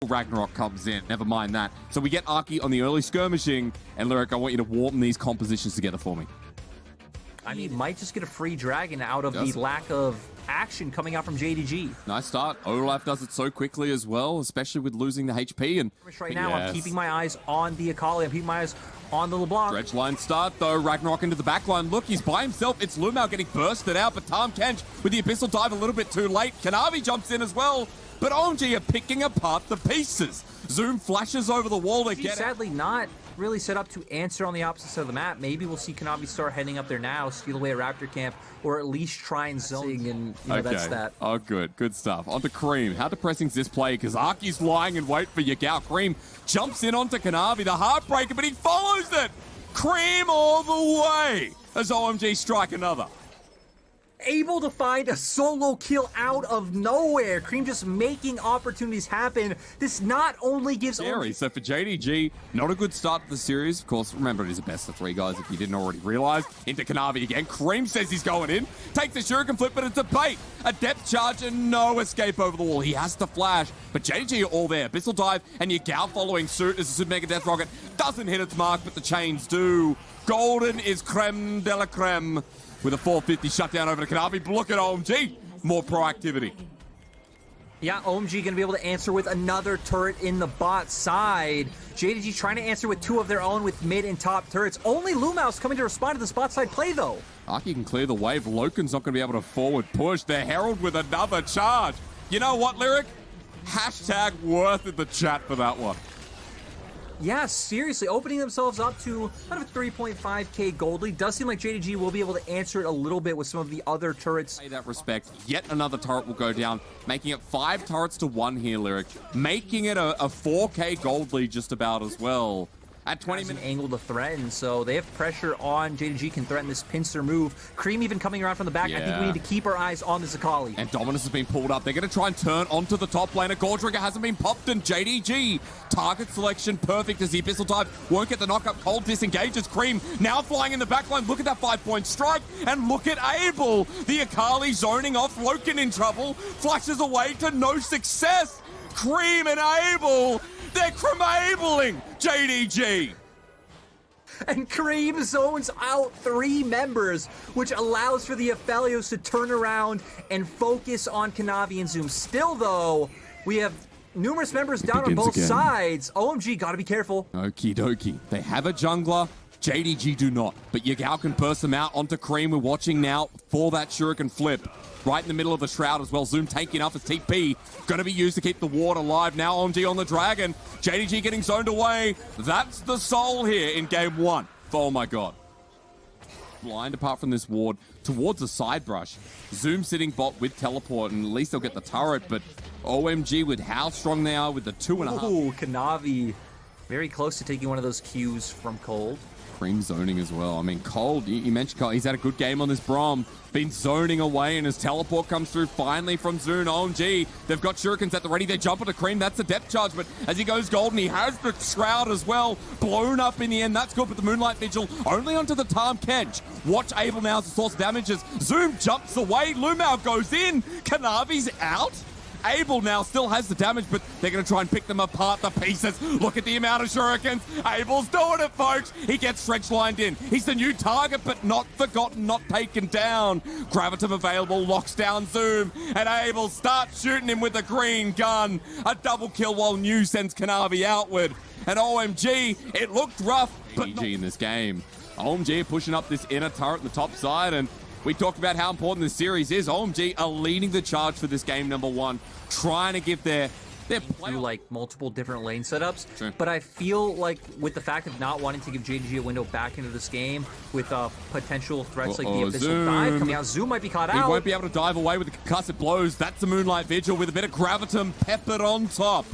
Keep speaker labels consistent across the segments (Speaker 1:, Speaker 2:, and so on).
Speaker 1: Ragnarok comes in. Never mind that. So we get Aki on the early skirmishing, and Lyric, I want you to warm these compositions together for me.
Speaker 2: I mean, might just get a free dragon out of the lack of action coming out from JDG.
Speaker 1: Nice start. Olaf does it so quickly as well, especially with losing the HP. And
Speaker 2: right now, I'm keeping my eyes on the Akali. I'm keeping my eyes on the LeBlanc.
Speaker 1: Dredge line start, though. Ragnarok into the back line. Look, he's by himself. It's Lumao getting bursted out, but Tahm Kench with the Abyssal Dive a little bit too late. Kanavi jumps in as well, but OMG are picking apart the pieces. Zoom flashes over the wall to get
Speaker 2: sadly not really set up to answer on the opposite side of the map. Maybe we'll see Kanavi start heading up there now, steal away at Raptor Camp, or at least try and zone. And you know, that's that.
Speaker 1: Oh, good stuff. On to Cream. How depressing is this play? Because Aki's lying in wait for Yagao. Cream jumps in onto Kanavi, the Heartbreaker, but he follows it. Cream all the way as OMG strike another.
Speaker 2: Able to find a solo kill out of nowhere. Cream just making opportunities happen. This not only gives
Speaker 1: scary. So for JDG, not a good start to the series. Of course, remember it is a best of 3, guys, if you didn't already realize. Into Kanavi again. Cream says he's going in. Takes the shuriken flip, but it's a bait. A depth charge and no escape over the wall. He has to flash, but JDG are all there. Abyssal Dive and Yagao following suit as the Super Mega Death Rocket doesn't hit its mark, but the chains do. Golden is creme de la creme. With a 450 shutdown over to Kanavi. Look at OMG. More proactivity.
Speaker 2: Yeah, OMG going to be able to answer with another turret in the bot side. JDG trying to answer with 2 of their own with mid and top turrets. Only Lumao's coming to respond to this bot side play, though.
Speaker 1: Aki can clear the wave. Loken's not going to be able to forward push. The Herald with another charge. You know what, Lyric? Hashtag worth in the chat for that one.
Speaker 2: Yeah, seriously, opening themselves up to kind of a 3.5k gold lead. Does seem like JDG will be able to answer it a little bit with some of the other turrets.
Speaker 1: In that respect, yet another turret will go down, making it 5 turrets to 1 here, Lyric. Making it a 4k gold lead just about as well. At 20 minutes.
Speaker 2: An angle to threaten, so they have pressure on. JDG can threaten this pincer move. Cream even coming around from the back. I think we need to keep our eyes on this Akali.
Speaker 1: And Dominus has been pulled up. They're going to try and turn onto the top lane. A Gore Trigger hasn't been popped, and JDG. Target selection perfect as the Abyssal Dive won't get the knockup. Cold disengages Cream. Now flying in the back line. Look at that 5-point strike. And look at Abel. The Akali zoning off. Loken in trouble. Flashes away to no success. Cream and Abel. They're cremabling JDG.
Speaker 2: And Cream zones out 3 members, which allows for the Aphelios to turn around and focus on Kanavi and Zoom. Still, though, we have numerous members down on both sides. OMG, gotta be careful.
Speaker 1: Okie dokie. They have a jungler. JDG do not. But Yagao can burst them out onto Cream. We're watching now for that shuriken flip. Right in the middle of the shroud as well. Zoom tanking up as TP. Going to be used to keep the ward alive. Now OMG on the dragon. JDG getting zoned away. That's the soul here in game 1. Oh my god. Blind apart from this ward towards the side brush. Zoom sitting bot with teleport, and at least they'll get the turret. But OMG with how strong they are with the 2.5.
Speaker 2: Oh, Kanavi very close to taking one of those Qs from Cold.
Speaker 1: Cream zoning as well. I mean, Cold, you mentioned Cold. He's had a good game on this Brom. Been zoning away, and his teleport comes through finally from Zoon. OMG, they've got shurikens at the ready. They're jumping to Cream. That's a depth charge, but as he goes golden, he has the shroud as well. Blown up in the end. That's good, but the Moonlight Vigil only onto the Tahm Kench. Watch Abel now as the source of damages. Zoom jumps away. Lumao goes in. Kanavi's out. Abel now still has the damage, but they're going to try and pick them apart, the pieces. Look at the amount of shurikens. Abel's doing it, folks. He gets stretch lined in. He's the new target, but not forgotten, not taken down. Gravitum available, locks down Zoom, and Abel starts shooting him with a green gun. A double kill while New sends Kanavi outward. And OMG, it looked rough, but in this game. OMG pushing up this inner turret on the top side, and we talked about how important this series is. OMG are leading the charge for this game number 1, trying to give their play.
Speaker 2: Do like multiple different lane setups,
Speaker 1: Sure.
Speaker 2: But I feel like with the fact of not wanting to give JDG a window back into this game with potential threats like the Abyssal Dive coming out, Zoom might be caught out.
Speaker 1: He won't be able to dive away with the concussive blows. That's the Moonlight Vigil with a bit of Gravitum peppered on top.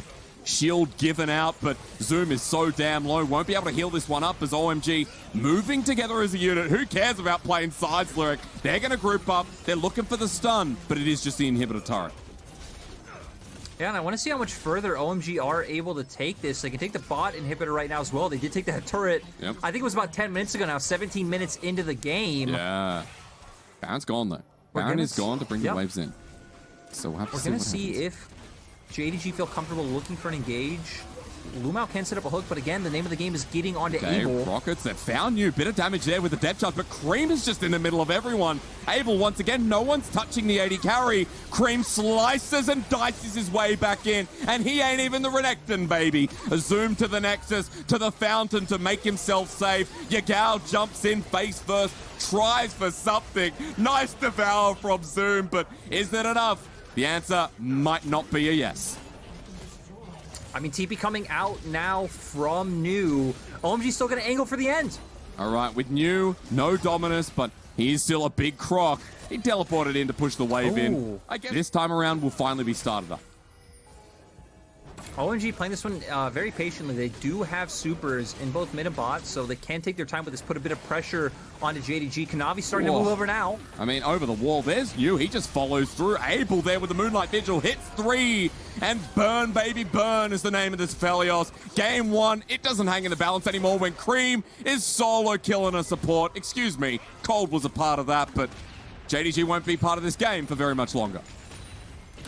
Speaker 1: Shield given out, but Zoom is so damn low. Won't be able to heal this one up as OMG moving together as a unit. Who cares about playing sides, Lyric? They're going to group up. They're looking for the stun, but it is just the inhibitor turret.
Speaker 2: Yeah, and I want to see how much further OMG are able to take this. They can take the bot inhibitor right now as well. They did take that turret.
Speaker 1: Yep.
Speaker 2: I think it was about 10 minutes ago now, 17 minutes into the game.
Speaker 1: Yeah. Baron's gone, though. Baron is gone to bring the waves in. So we'll have to
Speaker 2: We're
Speaker 1: see
Speaker 2: going to see if JDG feel comfortable looking for an engage. Lumao can set up a hook, but again, the name of the game is getting onto Abel.
Speaker 1: Rockets that found you. Bit of damage there with the depth charge, but Cream is just in the middle of everyone. Abel, once again, no one's touching the AD carry. Cream slices and dices his way back in, and he ain't even the Renekton, baby. A zoom to the Nexus, to the Fountain to make himself safe. Yagao jumps in face first, tries for something. Nice devour from Zoom, but is that enough? The answer might not be a yes.
Speaker 2: I mean, TP coming out now from New. OMG still going to angle for the end.
Speaker 1: All right, with New, no Dominus, but he's still a big croc. He teleported in to push the wave in. I guess this time around will finally be started up.
Speaker 2: OMG playing this one very patiently. They do have supers in both mid and bot, so they can take their time with this, put a bit of pressure onto JDG. Kanavi starting to move over now.
Speaker 1: I mean, over the wall, there's New. He just follows through. Abel there with the Moonlight Vigil, hits 3. And burn, baby, burn is the name of this Felios. Game 1, it doesn't hang in the balance anymore when Cream is solo killing a support. Excuse me, Cold was a part of that, but JDG won't be part of this game for very much longer.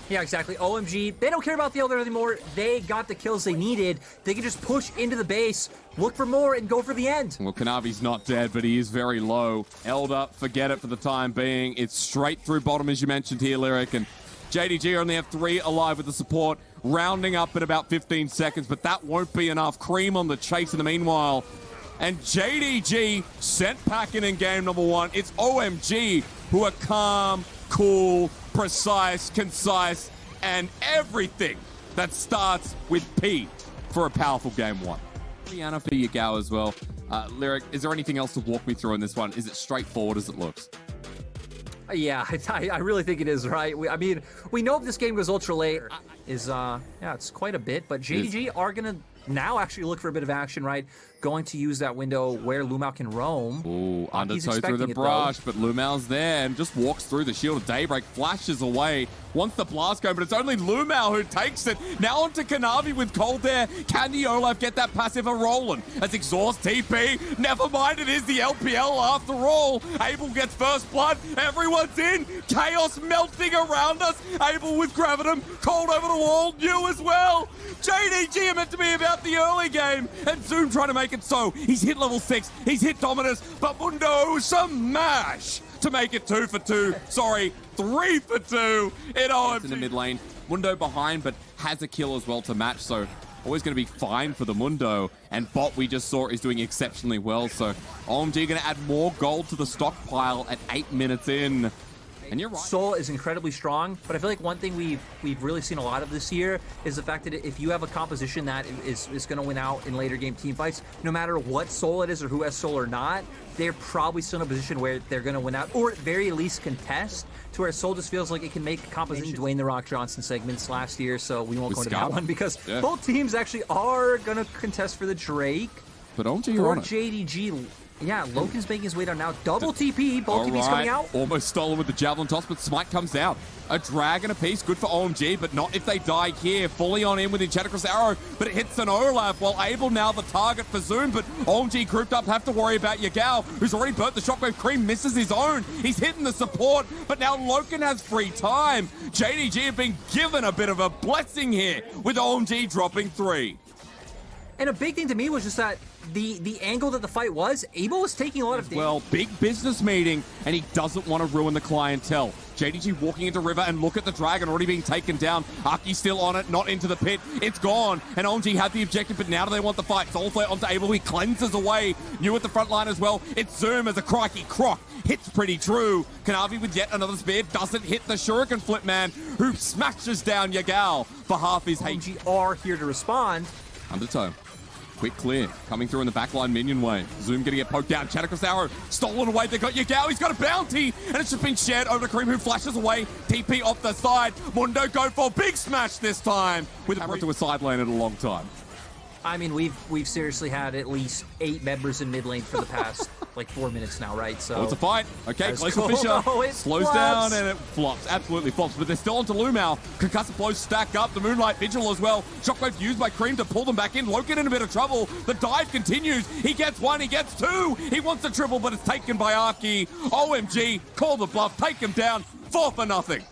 Speaker 2: Yeah, exactly. OMG, they don't care about the Elder anymore. They got the kills they needed. They can just push into the base, look for more, and go for the end.
Speaker 1: Well, Kanavi's not dead, but he is very low. Elder, forget it for the time being. It's straight through bottom, as you mentioned here, Lyric, and JDG only have 3 alive with the support, rounding up in about 15 seconds, but that won't be enough. Cream on the chase in the meanwhile. And JDG sent packing in game number 1. It's OMG who are calm, cool, precise, concise, and everything that starts with P for a powerful game 1. Rihanna for Yagao as well. Lyric, is there anything else to walk me through in this one? Is it straightforward as it looks?
Speaker 2: Yeah, I really think it is, right? I mean, we know if this game goes ultra late, yeah, it's quite a bit, but JDG are going to now actually look for a bit of action, right? Going to use that window where Lumao can roam.
Speaker 1: Ooh, undertow through the brush, but Lumao's there and just walks through the Shield of Daybreak, flashes away, wants the blast go, but it's only Lumao who takes it. Now onto Kanavi with Cold there. Can the Olaf get that passive a-rolling? As Exhaust TP, never mind, it is the LPL after all. Abel gets first blood, everyone's in. Chaos melting around us. Abel with Gravitum, Cold over the wall, New as well. JDG are meant to be about the early game, and Zoom trying to make it so. He's hit level 6, he's hit Dominus, but Mundo smash to make it 2 for 2. Sorry, 3 for 2 in OMG. In the mid lane, Mundo behind, but has a kill as well to match, so always going to be fine for the Mundo. And bot we just saw is doing exceptionally well, so OMG going to add more gold to the stockpile at 8 minutes in. And you're right.
Speaker 2: Soul is incredibly strong, but I feel like one thing we've really seen a lot of this year is the fact that if you have a composition that is going to win out in later game team fights, no matter what Soul it is or who has Soul or not, they're probably still in a position where they're going to win out, or at very least contest, to where Soul just feels like it can make composition. Dwayne The Rock Johnson segments last year, so we won't go into that one because both teams actually are going to contest for the Drake.
Speaker 1: But OMG, you're on it.
Speaker 2: JDG. Yeah, Loken's making his way down now. Double TP, both TPs coming out.
Speaker 1: Almost stolen with the Javelin toss, but Smite comes down. A Dragon apiece, good for OMG, but not if they die here. Fully on in with Enchantress Arrow, but it hits an Olaf, while Abel now the target for Zoom, but OMG grouped up, have to worry about Yagao, who's already burnt the Shockwave. Cream misses his own. He's hitting the support, but now Loken has free time. JDG have been given a bit of a blessing here, with OMG dropping 3.
Speaker 2: And a big thing to me was just that the angle that the fight was, Abel was taking a lot of damage.
Speaker 1: Well, big business meeting, and he doesn't want to ruin the clientele. JDG walking into River, and look at the Dragon already being taken down. Aki still on it, not into the pit. It's gone, and OMG had the objective, but now do they want the fight? Soulflare onto Abel, he cleanses away. New at the front line as well. It's Zoom as a crikey croc. Hits pretty true. Kanavi with yet another spear, doesn't hit the Shuriken Flip Man, who smashes down Yagao for half his HP.
Speaker 2: OMG are here to respond.
Speaker 1: Undertow. Quick clear, coming through in the backline minion way. Zoom gonna get poked down. Enchantress Arrow stolen away. They got Yagao. He's got a bounty, and it's just been shared over to Cream, who flashes away. TP off the side. Mundo go for big smash this time with a to a side lane in a long time.
Speaker 2: I mean, we've seriously had at least 8 members in mid lane for the past like 4 minutes now, right? So
Speaker 1: it's a fight. Okay, close
Speaker 2: cool.
Speaker 1: to Fisher.
Speaker 2: Oh,
Speaker 1: slows
Speaker 2: flops.
Speaker 1: down and it flops. Absolutely flops. But they're still onto Lumao. Concussive blows stack up. The Moonlight Vigil as well. Shockwave used by Cream to pull them back in. Loken in a bit of trouble. The dive continues. He gets 1. He gets 2. He wants the triple, but it's taken by Arky. OMG. Call the bluff. Take him down. 4 for nothing.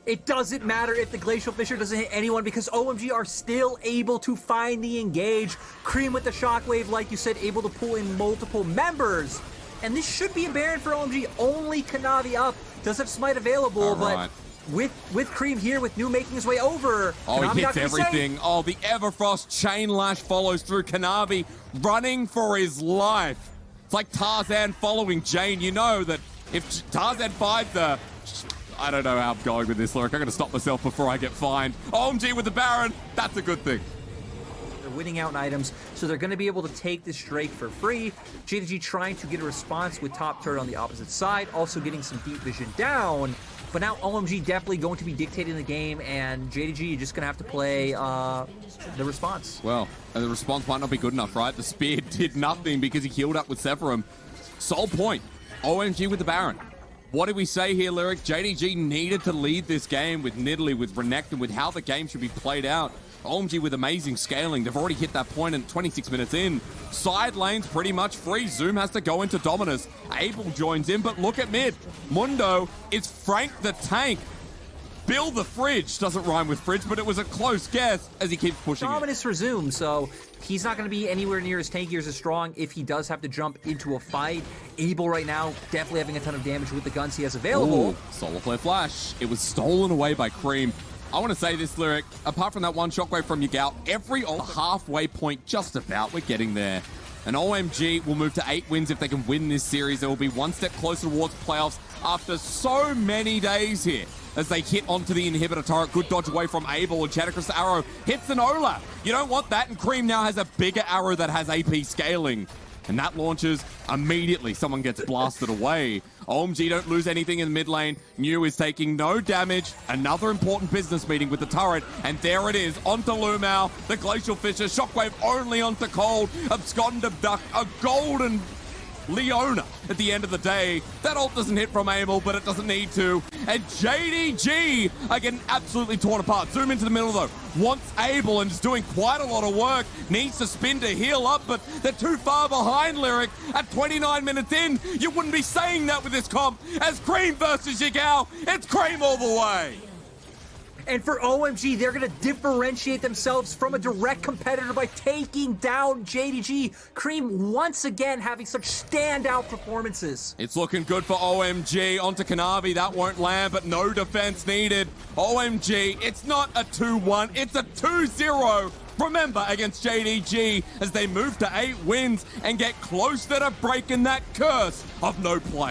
Speaker 2: It doesn't matter if the Glacial Fissure doesn't hit anyone because OMG are still able to find the engage. Cream with the Shockwave, like you said, able to pull in multiple members. And this should be a Baron for OMG. Only Kanavi up. Does have Smite available, but with Cream here, with New making his way over.
Speaker 1: Oh,
Speaker 2: Kanavi
Speaker 1: he hits everything. Oh, the Everfrost Chain Lash follows through Kanavi, running for his life. It's like Tarzan following Jane. You know that if Tarzan finds the... I don't know how I'm going with this, Lyric. I'm going to stop myself before I get fined. OMG with the Baron. That's a good thing.
Speaker 2: They're winning out in items, so they're going to be able to take this Drake for free. JDG trying to get a response with top turret on the opposite side, also getting some deep vision down. But now OMG definitely going to be dictating the game, and JDG, you're just going to have to play the response.
Speaker 1: Well, the response might not be good enough, right? The spear did nothing because he healed up with Sephiroth. Sole point, OMG with the Baron. What did we say here, Lyric? JDG needed to lead this game with Nidalee, with Renekton, with how the game should be played out. OMG with amazing scaling. They've already hit that point in 26 minutes in. Side lane's pretty much free. Zoom has to go into Dominus. Abel joins in, but look at mid. Mundo is Frank the Tank. Bill the Fridge. Doesn't rhyme with fridge, but it was a close guess as he keeps pushing
Speaker 2: Dominus resumes, so he's not going to be anywhere near as tanky or as strong if he does have to jump into a fight. Abel right now definitely having a ton of damage with the guns he has available.
Speaker 1: Ooh, Solar Flare Flash. It was stolen away by Cream. I want to say this, Lyric. Apart from that one Shockwave from Yagao, every halfway point, just about, we're getting there. And OMG will move to 8 wins if they can win this series. They will be one step closer towards playoffs after so many days here. As they hit onto the inhibitor turret. Good dodge away from Abel, and Chadicrus arrow hits an Olaf. You don't want that, and Cream now has a bigger arrow that has AP scaling. And that launches immediately. Someone gets blasted away. OMG don't lose anything in the mid lane. New is taking no damage. Another important business meeting with the turret. And there it is, onto Lumao. The Glacial Fissure, Shockwave only onto Cold. Abscond Abduct, a golden Leona at the end of the day. That ult doesn't hit from Abel, but it doesn't need to. And JDG are getting absolutely torn apart. Zoom into the middle though. Wants Abel and is doing quite a lot of work. Needs to spin to heal up, but they're too far behind, Lyric. At 29 minutes in, you wouldn't be saying that with this comp. As Cream versus Yagao, it's Cream all the way.
Speaker 2: And for OMG, they're going to differentiate themselves from a direct competitor by taking down JDG. Cream once again having such standout performances.
Speaker 1: It's looking good for OMG. Onto Kanavi, that won't land, but no defense needed. OMG, it's not a 2-1, it's a 2-0. Remember, against JDG, as they move to 8 wins and get closer to breaking that curse of no playoff.